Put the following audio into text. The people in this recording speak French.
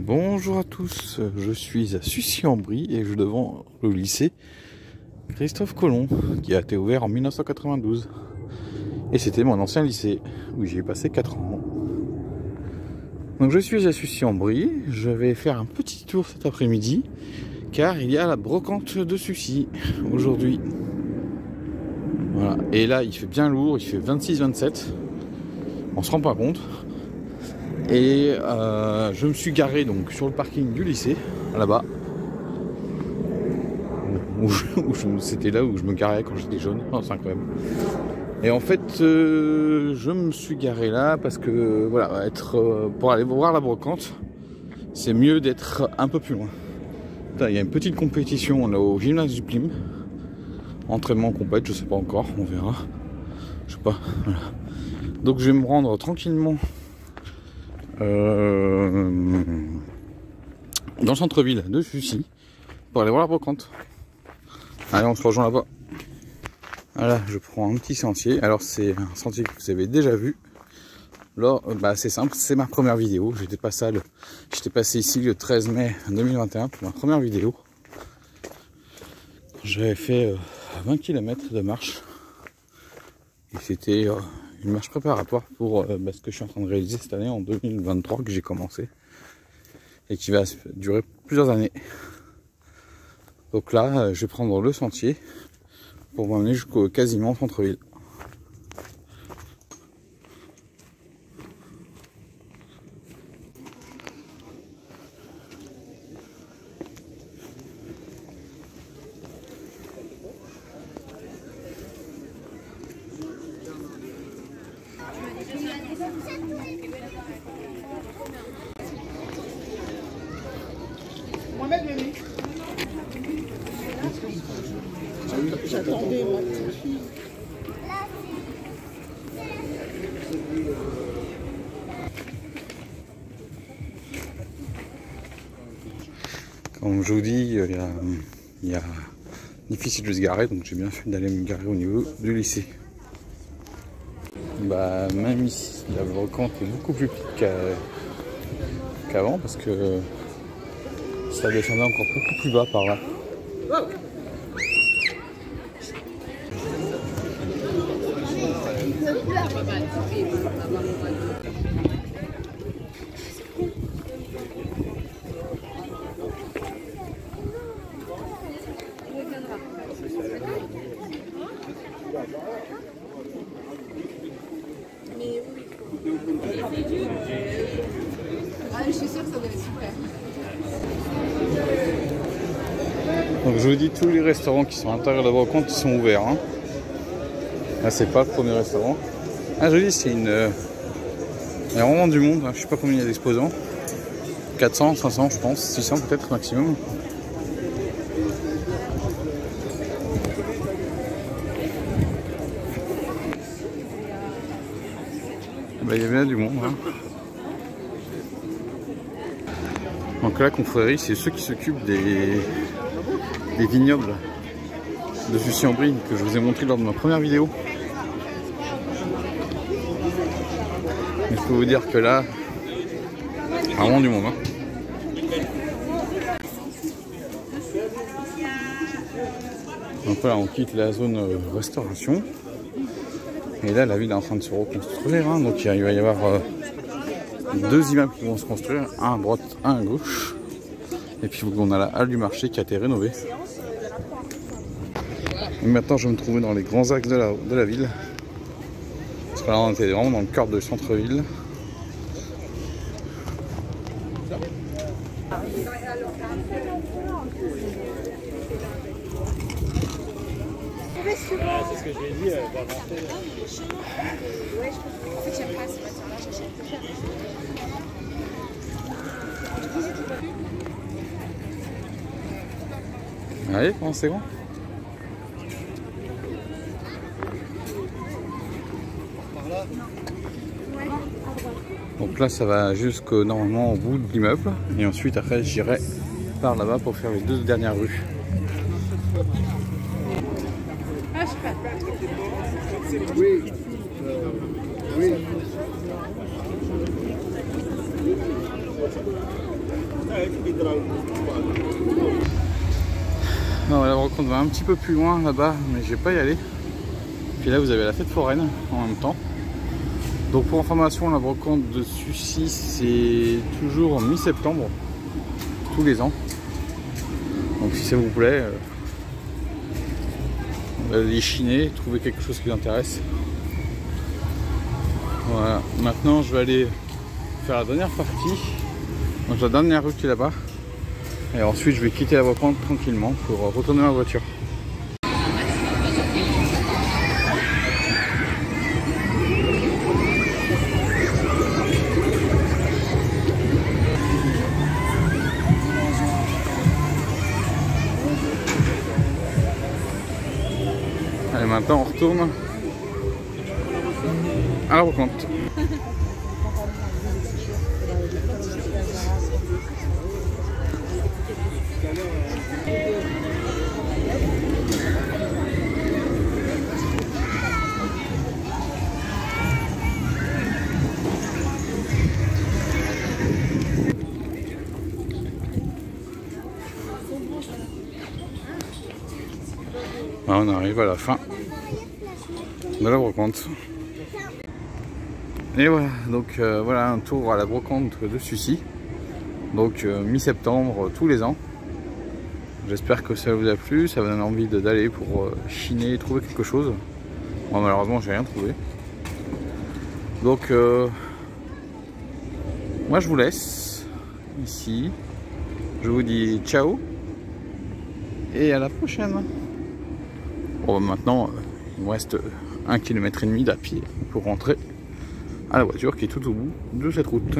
Bonjour à tous, je suis à Sucy-en-Brie et je devant le lycée Christophe Colomb qui a été ouvert en 1992. Et c'était mon ancien lycée où j'ai passé 4 ans. Donc je suis à Sucy-en-Brie, je vais faire un petit tour cet après-midi car il y a la brocante de Sucy aujourd'hui. Voilà, et là il fait bien lourd, il fait 26-27, on se rend pas compte. Et je me suis garé donc sur le parking du lycée, là-bas. C'était là où je me garais quand j'étais jeune. Oh, c'est incroyable. Et en fait, je me suis garé là parce que voilà, pour aller voir la brocante, c'est mieux d'être un peu plus loin. Il y a une petite compétition là au gymnase du Plim. Entraînement compète, je sais pas encore, on verra. Je sais pas. Voilà. Donc je vais me rendre tranquillement dans le centre-ville de Sucy pour aller voir la brocante. Allez, on se rejoint là-bas. Voilà, je prends un petit sentier. Alors c'est un sentier que vous avez déjà vu. Alors, c'est simple, c'est ma première vidéo. J'étais passé ici le 13 mai 2021 pour ma première vidéo. J'avais fait 20 km de marche. Et c'était une marche préparatoire pour ce que je suis en train de réaliser cette année en 2023 que j'ai commencé et qui va durer plusieurs années. Donc là, je vais prendre le sentier pour m'amener jusqu'au quasiment centre-ville. J'attendais ma petite fille. Comme je vous dis, il y a difficile de se garer, donc j'ai bien fait d'aller me garer au niveau du lycée. Même ici, la brocante est beaucoup plus petite qu'avant parce que ça descendait encore beaucoup plus bas par là. Je suis sûre que ça doit être super. Donc je vous dis, tous les restaurants qui sont à l'intérieur de la brocante ils sont ouverts. Hein. Là c'est pas le premier restaurant. Ah je vous dis, c'est il y a vraiment du monde. Hein. Je sais pas combien il y a d'exposants. 400, 500 je pense, 600 peut-être maximum. Il y a bien du monde. Hein. Donc là, confrérie, c'est ceux qui s'occupent des vignobles de Sucy-en-Brie que je vous ai montré lors de ma première vidéo. Il faut vous dire que là, il y a vraiment du monde. Hein. Donc là, on quitte la zone restauration. Et là, la ville est en train de se reconstruire. Hein. Donc il va y avoir 2 immeubles qui vont se construire, un à droite, un à gauche. Et puis on a la halle du marché qui a été rénovée. Et maintenant je vais me trouver dans les grands axes de la ville. Parce que là on était vraiment dans le cœur du centre-ville. C'est ce que je lui ai dit, Ouais, en fait, j'aime pas ces matières-là, j'achète plus cher. Allez, comment c'est bon? Donc là ça va jusqu'au normalement au bout de l'immeuble. Et ensuite après j'irai par là-bas pour faire les 2 dernières rues. Ah, je sais pas. Oui. Non, la brocante va un petit peu plus loin là-bas, mais je vais pas y aller. Puis là, vous avez la fête foraine en même temps. Donc pour information, la brocante de Sucy, c'est toujours en mi-septembre, tous les ans. Donc si ça vous plaît, allez chiner, trouver quelque chose qui vous intéresse. Voilà, maintenant je vais aller faire la dernière partie, donc la dernière rue qui est là-bas. Et ensuite je vais quitter la brocante tranquillement pour retourner ma voiture. Allez, maintenant on retourne à la brocante. Là, on arrive à la fin de la brocante. Et voilà, donc voilà un tour à la brocante de Sucy. Donc mi-septembre tous les ans. J'espère que ça vous a plu, ça vous donne envie d'aller pour chiner, trouver quelque chose. Bon, malheureusement j'ai rien trouvé. Donc moi je vous laisse ici. Je vous dis ciao et à la prochaine. Bon, maintenant il me reste 1,5 km à pied pour rentrer à la voiture qui est tout au bout de cette route.